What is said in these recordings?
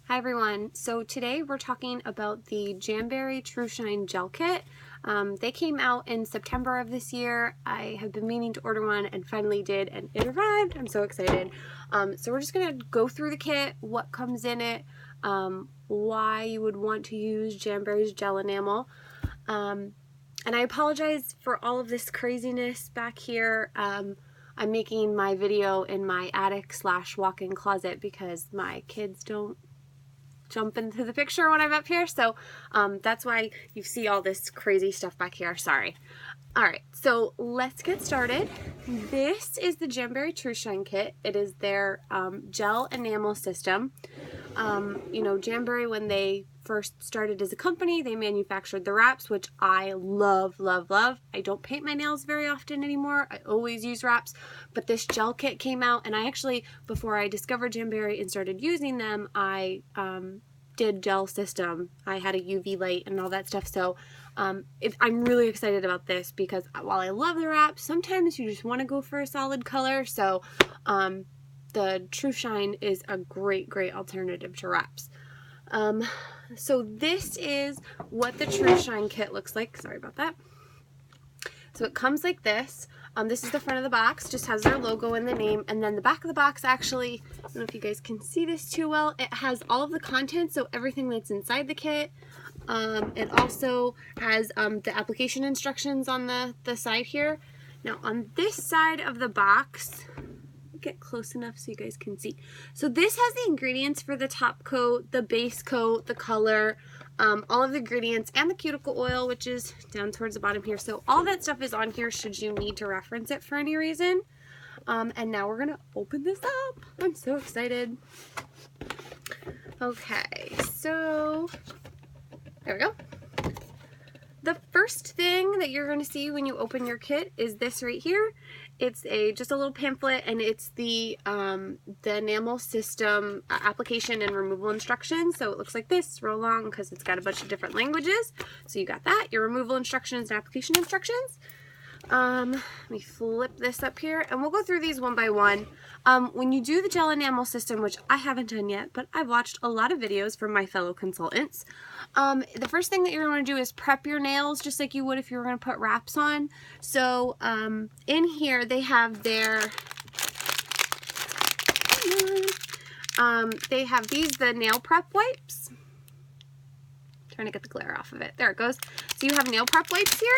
Hi everyone, so today we're talking about the Jamberry Trushine gel kit. They came out in September of this year. I have been meaning to order one and finally did, and it arrived. I'm so excited. So we're just going to go through the kit, what comes in it, why you would want to use Jamberry's gel enamel. And I apologize for all of this craziness back here. I'm making my video in my attic / walk-in closet because my kids don't jump into the picture when I'm up here, so that's why you see all this crazy stuff back here. Sorry. Alright, so let's get started. This is the Jamberry Trushine kit. It is their gel enamel system. You know, Jamberry, when they first started as a company, they manufactured the wraps, which I love, love, love. I don't paint my nails very often anymore. I always use wraps, but this gel kit came out, and I actually, before I discovered Jamberry and started using them, I did gel system. I had a UV light and all that stuff, so I'm really excited about this because while I love the wraps, sometimes you just want to go for a solid color, so the Trushine is a great alternative to wraps. So this is what the Trushine kit looks like. Sorry about that. So it comes like this. This is the front of the box, just has their logo and the name, and then the back of the box actually, I don't know if you guys can see this too well, it has all of the contents, so everything that's inside the kit. It also has the application instructions on the side here. Now on this side of the box, get close enough so you guys can see. So this has the ingredients for the top coat, the base coat, the color, all of the ingredients, and the cuticle oil, which is down towards the bottom here. So all that stuff is on here should you need to reference it for any reason. And now we're gonna open this up. I'm so excited. Okay, so there we go. The first thing that you're going to see when you open your kit is this right here. It's just a little pamphlet, and it's the enamel system application and removal instructions. So it looks like this. Roll along because it's got a bunch of different languages. So you got that, your removal instructions and application instructions. Let me flip this up here, and we'll go through these one by one. When you do the gel enamel system, which I haven't done yet, but I've watched a lot of videos from my fellow consultants, the first thing that you're going to do is prep your nails just like you would if you were going to put wraps on. So in here they have their the nail prep wipes. Trying to get the glare off of it. There it goes. So you have nail prep wipes here.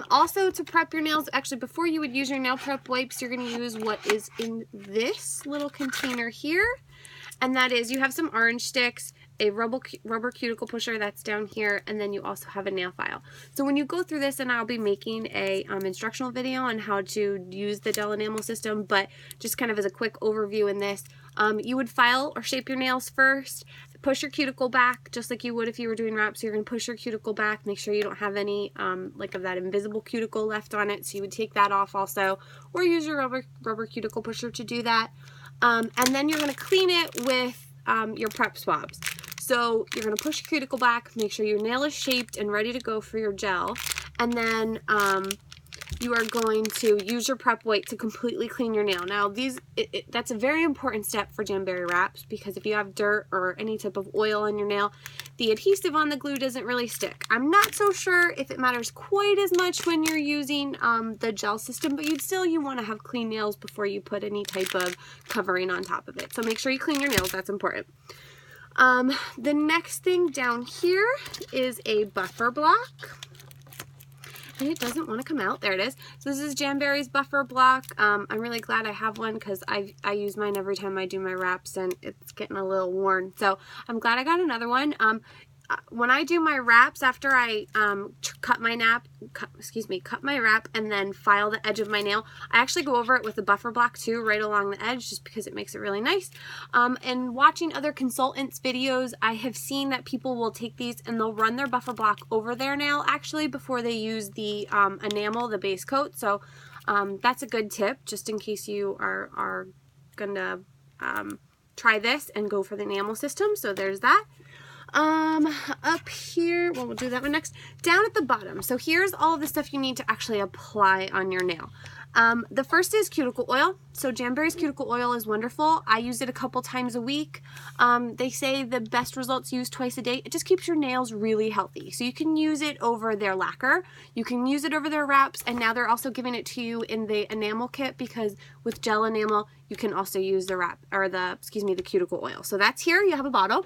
Also, to prep your nails, actually before you would use your nail prep wipes, you're going to use what is in this little container here, and that is, you have some orange sticks, a rubber cuticle pusher that's down here, and then you also have a nail file. So when you go through this, and I'll be making a instructional video on how to use the gel enamel system, but just kind of as a quick overview in this, you would file or shape your nails first, push your cuticle back just like you would if you were doing wraps. So you're going to push your cuticle back, make sure you don't have any like of that invisible cuticle left on it, so you would take that off also, or use your rubber cuticle pusher to do that. And then you're going to clean it with your prep swabs. So you're going to push your cuticle back, make sure your nail is shaped and ready to go for your gel, and then you are going to use your prep wipe to completely clean your nail. Now that's a very important step for Jamberry wraps, because if you have dirt or any type of oil on your nail, the adhesive on the glue doesn't really stick. I'm not so sure if it matters quite as much when you're using the gel system, but you want to have clean nails before you put any type of covering on top of it. So make sure you clean your nails, that's important. The next thing down here is a buffer block. And it doesn't want to come out. There it is. So this is Jamberry's buffer block. I'm really glad I have one because I use mine every time I do my wraps, and it's getting a little worn. So I'm glad I got another one. When I do my wraps, after I cut my wrap and then file the edge of my nail, I actually go over it with a buffer block too, right along the edge, just because it makes it really nice. And watching other consultants' videos, I have seen that people will take these and they'll run their buffer block over their nail actually before they use the enamel, the base coat. So that's a good tip, just in case you are gonna try this and go for the enamel system. So there's that. Up here, well, we'll do that one next. Down at the bottom, so here's all of the stuff you need to actually apply on your nail. The first is cuticle oil. So Jamberry's cuticle oil is wonderful. I use it a couple times a week. They say the best results use twice a day. It just keeps your nails really healthy. So you can use it over their lacquer, you can use it over their wraps, and now they're also giving it to you in the enamel kit, because with gel enamel you can also use the wrap, or the cuticle oil. So that's here, you have a bottle.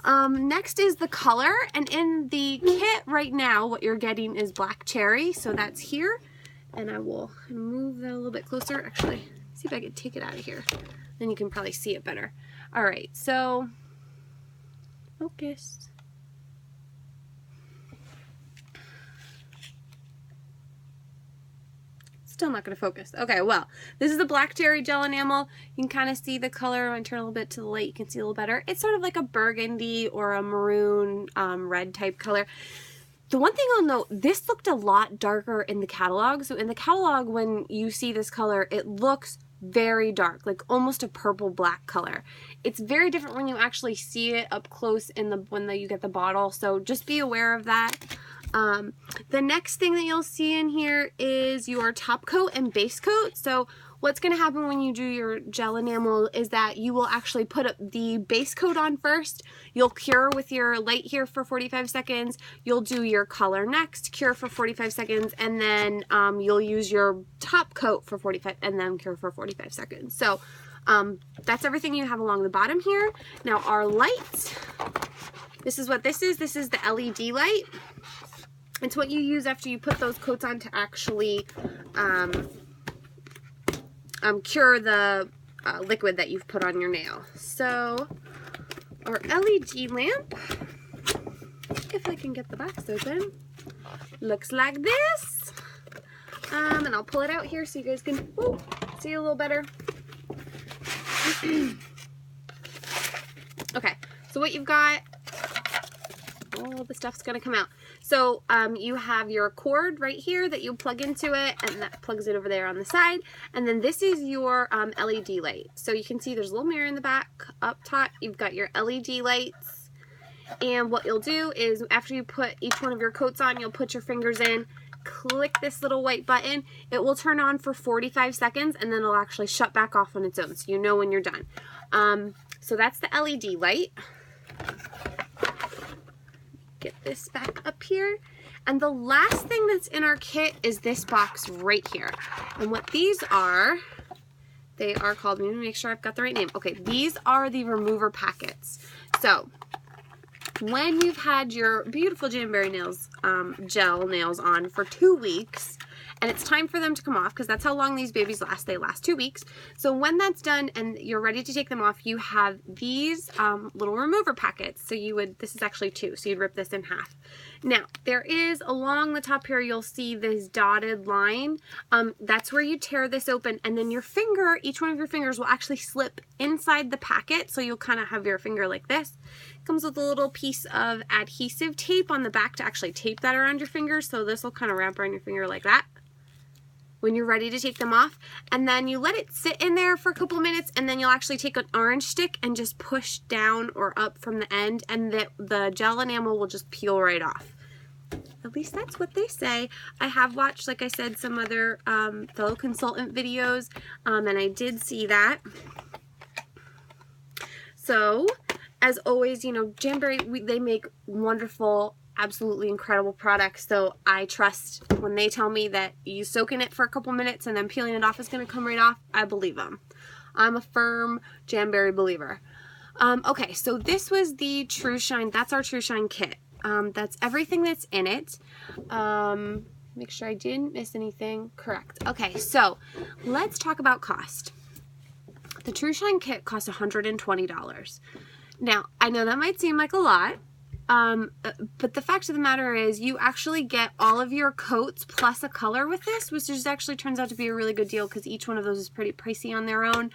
Next is the color, and in the kit right now what you're getting is black cherry, so that's here. And I will move that a little bit closer. Actually, see if I can take it out of here. Then you can probably see it better. All right, so focus. Still not going to focus. Okay, well, this is the black cherry gel enamel. You can kind of see the color. When I turn a little bit to the light, you can see a little better. It's sort of like a burgundy or a maroon red type color. The one thing I'll note, this looked a lot darker in the catalog. So in the catalog, when you see this color, it looks very dark, like almost a purple black color. It's very different when you actually see it up close in when you get the bottle. So just be aware of that. The next thing that you'll see in here is your top coat and base coat. So what's going to happen when you do your gel enamel is that you will actually put up the base coat on first. You'll cure with your light here for 45 seconds. You'll do your color next, cure for 45 seconds, and then you'll use your top coat for 45 and then cure for 45 seconds. So that's everything you have along the bottom here. Now our lights, this is what this is. This is the LED light. It's what you use after you put those coats on to actually cure the liquid that you've put on your nail. So our LED lamp, if I can get the box open, looks like this. And I'll pull it out here so you guys can see a little better. Okay, so what you've got, all the stuff's gonna come out. So you have your cord right here that you plug into it, and that plugs it over there on the side. And then this is your LED light. So you can see there's a little mirror in the back. Up top, you've got your LED lights. And what you'll do is after you put each one of your coats on, you'll put your fingers in, click this little white button. It will turn on for 45 seconds, and then it'll actually shut back off on its own, so you know when you're done. So that's the LED light. Get this back up here. And the last thing that's in our kit is this box right here. And what these are, they are called, let me make sure I've got the right name. Okay, these are the remover packets. So when you've had your beautiful Jamberry nails, gel nails on for 2 weeks, and it's time for them to come off, because that's how long these babies last. They last 2 weeks. So when that's done and you're ready to take them off, you have these little remover packets. So you would, this is actually 2, so you'd rip this in half. Now, there is, along the top here, you'll see this dotted line. That's where you tear this open, and then your finger, each one of your fingers will actually slip inside the packet, so you'll kind of have your finger like this. It comes with a little piece of adhesive tape on the back to actually tape that around your fingers, so this will kind of wrap around your finger like that when you're ready to take them off. And then you let it sit in there for a couple minutes, and then you'll actually take an orange stick and just push down or up from the end, and the gel enamel will just peel right off. At least that's what they say. I have watched, like I said, some other fellow consultant videos, and I did see that. So, as always, you know, Jamberry, they make wonderful, absolutely incredible products, so I trust when they tell me that you soak in it for a couple minutes and then peeling it off is going to come right off. I believe them. I'm a firm Jamberry believer. Okay, so this was the Trushine. That's our Trushine kit. That's everything that's in it. Make sure I didn't miss anything. Correct. Okay, so let's talk about cost. The Trushine kit costs $120. Now, I know that might seem like a lot, but the fact of the matter is you actually get all of your coats plus a color with this, which just actually turns out to be a really good deal because each one of those is pretty pricey on their own.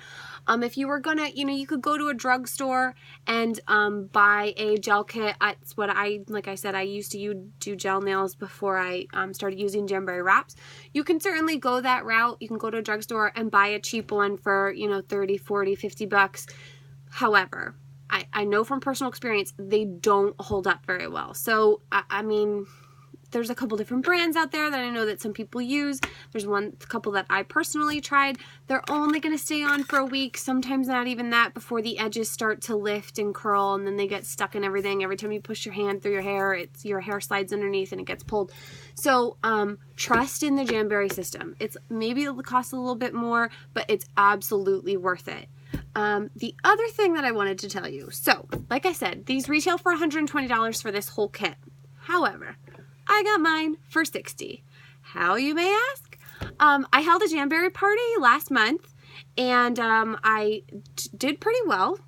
If you were gonna, you know, you could go to a drugstore and buy a gel kit. It's what like I said, I used to do gel nails before I started using Jamberry wraps. You can certainly go that route. You can go to a drugstore and buy a cheap one for, you know, 30, 40, 50 bucks. However, I know from personal experience, they don't hold up very well. So, I mean, there's a couple different brands out there that I know that some people use. There's a couple that I personally tried. They're only going to stay on for a week, sometimes not even that, before the edges start to lift and curl, and then they get stuck in everything. Every time you push your hand through your hair slides underneath and it gets pulled. So trust in the Jamberry system. Maybe it'll cost a little bit more, but it's absolutely worth it. The other thing that I wanted to tell you, so like I said, these retail for $120 for this whole kit. However, I got mine for $60. How, you may ask? I held a Jamberry party last month, and I did pretty well.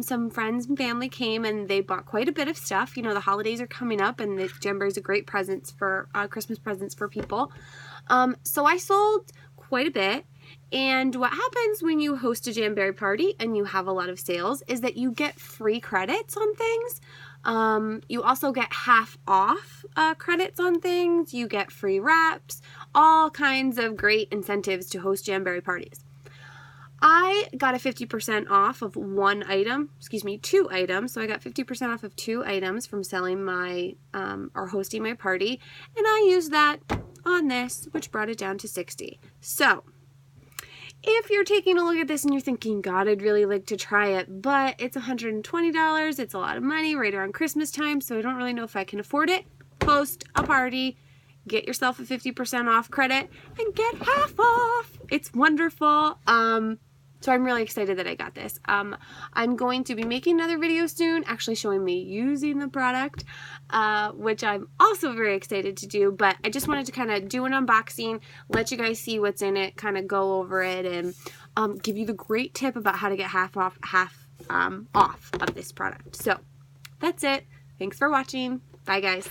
Some friends and family came, and they bought quite a bit of stuff. You know, the holidays are coming up, and the Jamberry is a great presents for Christmas presents for people. So I sold quite a bit. And what happens when you host a Jamberry party and you have a lot of sales is that you get free credits on things. You also get half off credits on things. You get free wraps, all kinds of great incentives to host Jamberry parties. I got a 50% off of two items. So I got 50% off of 2 items from selling my, or hosting my party. And I used that on this, which brought it down to $60. So if you're taking a look at this and you're thinking, God, I'd really like to try it, but it's $120, it's a lot of money right around Christmas time, so I don't really know if I can afford it, host a party, get yourself a 50% off credit, and get half off. It's wonderful. So I'm really excited that I got this. I'm going to be making another video soon, actually showing me using the product, which I'm also very excited to do, but I just wanted to kind of do an unboxing, let you guys see what's in it, kind of go over it, and give you the great tip about how to get half off of this product. So that's it. Thanks for watching. Bye, guys.